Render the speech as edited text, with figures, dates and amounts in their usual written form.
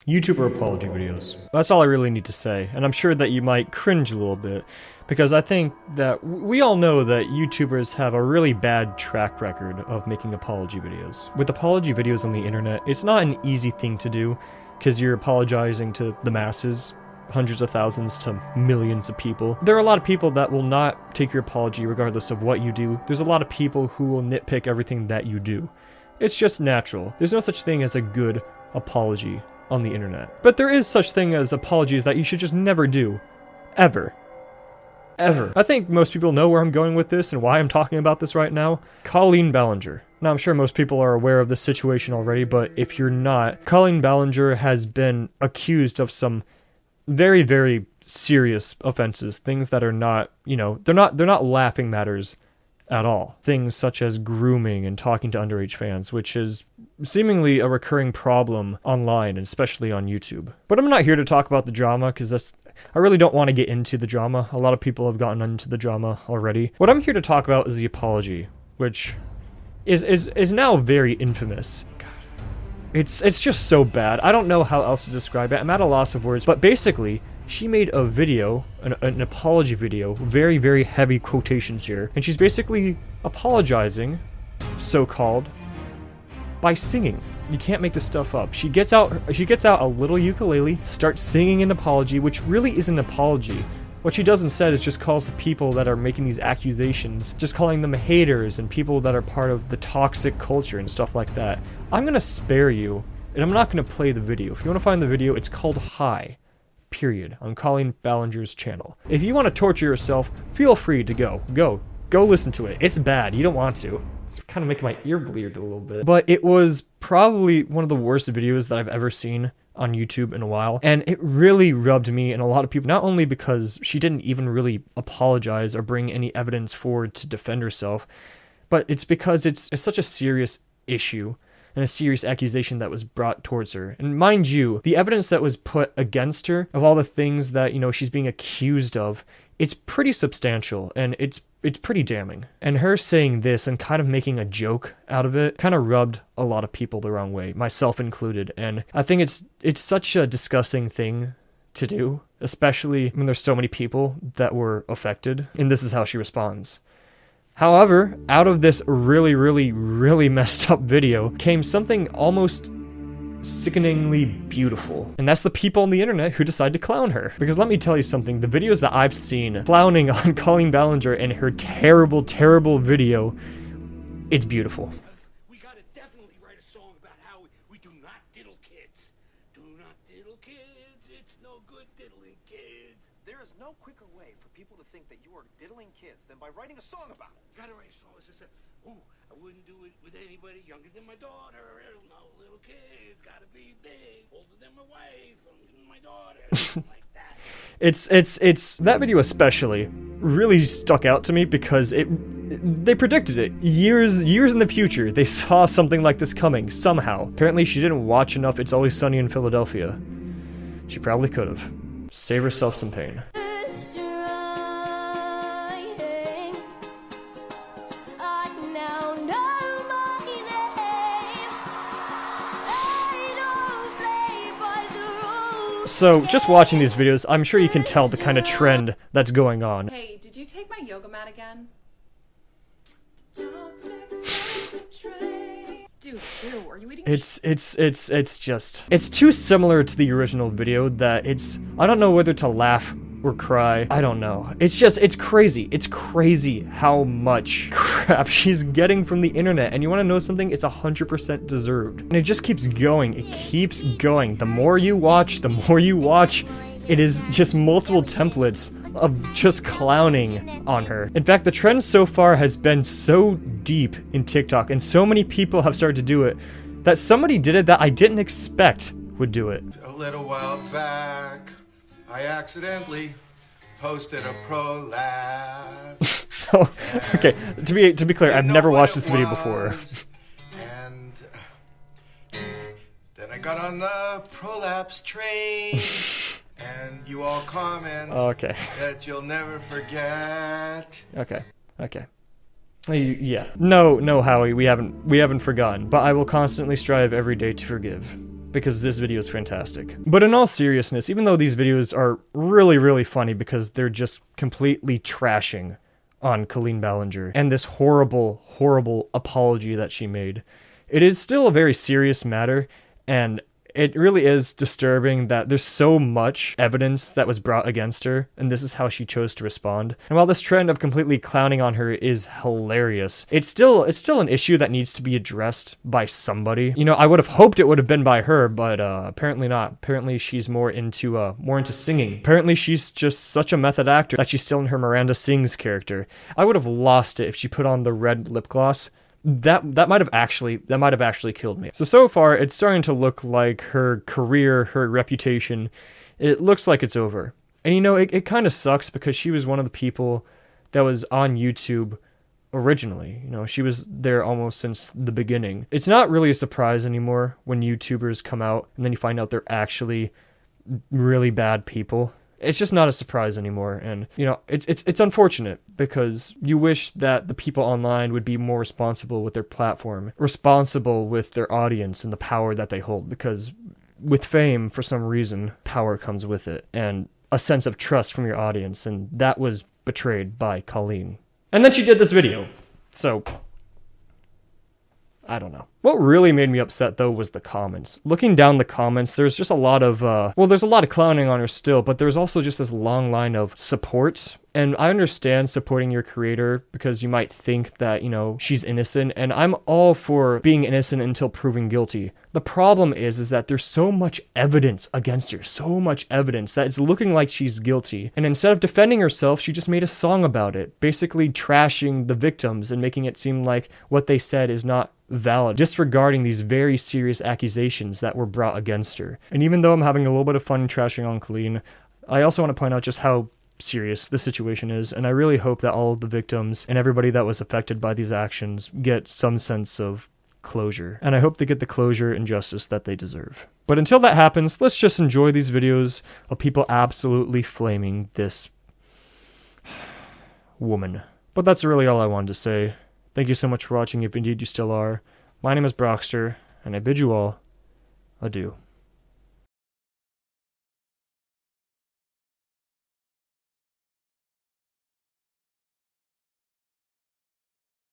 YouTuber apology videos. That's all I really need to say, and I'm sure that you might cringe a little bit, because I think that we all know that YouTubers have a really bad track record of making apology videos. With apology videos on the internet, it's not an easy thing to do, because you're apologizing to the masses, hundreds of thousands to millions of people. There are a lot of people that will not take your apology regardless of what you do. There's a lot of people who will nitpick everything that you do. It's just natural. There's no such thing as a good apology on the internet. But there is such thing as apologies that you should just never do. Ever. Ever. I think most people know where I'm going with this and why I'm talking about this right now. Colleen Ballinger. Now, I'm sure most people are aware of this situation already, but if you're not, Colleen Ballinger has been accused of some very, very serious offenses. Things that are not, they're not laughing matters at all. Things such as grooming and talking to underage fans, which is seemingly a recurring problem online, and especially on YouTube. But I'm not here to talk about the drama, because I really don't want to get into the drama. A lot of people have gotten into the drama already. What I'm here to talk about is the apology, which is now very infamous. God. It's just so bad. I don't know how else to describe it. I'm at a loss of words, but basically, she made a video, an apology video, very, very heavy quotations here, and she's basically apologizing, so-called, by singing. You can't make this stuff up. She gets out a little ukulele, starts singing an apology, which really isn't an apology. What she does instead is just calls the people that are making these accusations, just calling them haters and people that are part of the toxic culture and stuff like that. I'm gonna spare you, and I'm not gonna play the video. If you want to find the video, it's called Hi. Period, on Colleen Ballinger's channel. If you want to torture yourself, feel free to go listen to it. It's bad, you don't want to. It's kind of making my ear bleed a little bit. But it was probably one of the worst videos that I've ever seen on YouTube in a while, and it really rubbed me and a lot of people, not only because she didn't even really apologize or bring any evidence forward to defend herself, but it's because it's such a serious issue and a serious accusation that was brought towards her. And mind you, the evidence that was put against her, of all the things that, she's being accused of, it's pretty substantial, and it's pretty damning. And her saying this and kind of making a joke out of it kind of rubbed a lot of people the wrong way, myself included. And I think it's such a disgusting thing to do, especially when there's so many people that were affected. And this is how she responds. However, out of this really, really, really messed up video came something almost sickeningly beautiful. And that's the people on the internet who decide to clown her. Because let me tell you something, the videos that I've seen clowning on Colleen Ballinger and her terrible, terrible video, it's beautiful. We gotta definitely write a song about how we do not diddle kids. Do not diddle kids, it's no good diddling kids. There is no quicker way for people to think that you are diddling kids than by writing a song about it. You gotta write a song that says, ooh, I wouldn't do it with anybody younger than my daughter. No little kids, gotta be big, older than my wife, older than my daughter, something like that. It's that video especially really stuck out to me because they predicted it years in the future. They saw something like this coming somehow. Apparently she didn't watch enough It's Always Sunny in Philadelphia. She probably could have. Save herself some pain. So, just watching these videos, I'm sure you can tell the kind of trend that's going on. Hey, did you take my yoga mat again? Dude, ew, are you eating? It's too similar to the original video that I don't know whether to laugh or cry. I don't know. It's crazy. It's crazy how much crap she's getting from the internet. And you want to know something? It's 100% deserved. And it just keeps going. It keeps going. The more you watch, it is just multiple templates of just clowning on her. In fact, the trend so far has been so deep in TikTok, and so many people have started to do it, that somebody did it that I didn't expect would do it. A little while back, I accidentally posted a prolapse. Oh, okay, to be clear, I've never watched this video before. And then I got on the prolapse train, and you all comment that you'll never forget. Okay. Yeah. No, Howie, we haven't forgotten, but I will constantly strive every day to forgive. because this video is fantastic. But in all seriousness, even though these videos are really, really funny because they're just completely trashing on Colleen Ballinger and this horrible, horrible apology that she made, it is still a very serious matter, and it really is disturbing that there's so much evidence that was brought against her, and this is how she chose to respond. And while this trend of completely clowning on her is hilarious, it's still an issue that needs to be addressed by somebody. You know, I would have hoped it would have been by her, but apparently not. Apparently she's more into singing. Apparently she's just such a method actor that she's still in her Miranda Sings character. I would have lost it if she put on the red lip gloss. That might have actually killed me. So far, it's starting to look like her career, her reputation, it looks like it's over. And you know, it kind of sucks because she was one of the people that was on YouTube originally. You know, she was there almost since the beginning. It's not really a surprise anymore when YouTubers come out and then you find out they're actually really bad people. It's just not a surprise anymore, and you know, it's unfortunate because you wish that the people online would be more responsible with their platform, responsible with their audience and the power that they hold, because with fame, for some reason, power comes with it, and a sense of trust from your audience, and that was betrayed by Colleen. And then she did this video, so I don't know. What really made me upset, though, was the comments. Looking down the comments, there's just a lot of, there's a lot of clowning on her still, but there's also just this long line of support. And I understand supporting your creator because you might think that, you know, she's innocent, and I'm all for being innocent until proven guilty. The problem is that there's so much evidence against her, so much evidence that it's looking like she's guilty. And instead of defending herself, she just made a song about it, basically trashing the victims and making it seem like what they said is not valid, disregarding these very serious accusations that were brought against her. And even though I'm having a little bit of fun trashing on Colleen, I also want to point out just how serious the situation is, and I really hope that all of the victims and everybody that was affected by these actions get some sense of closure, and I hope they get the closure and justice that they deserve. But until that happens, let's just enjoy these videos of people absolutely flaming this woman. But that's really all I wanted to say. Thank you so much for watching, if indeed you still are. My name is Brockster, and I bid you all adieu.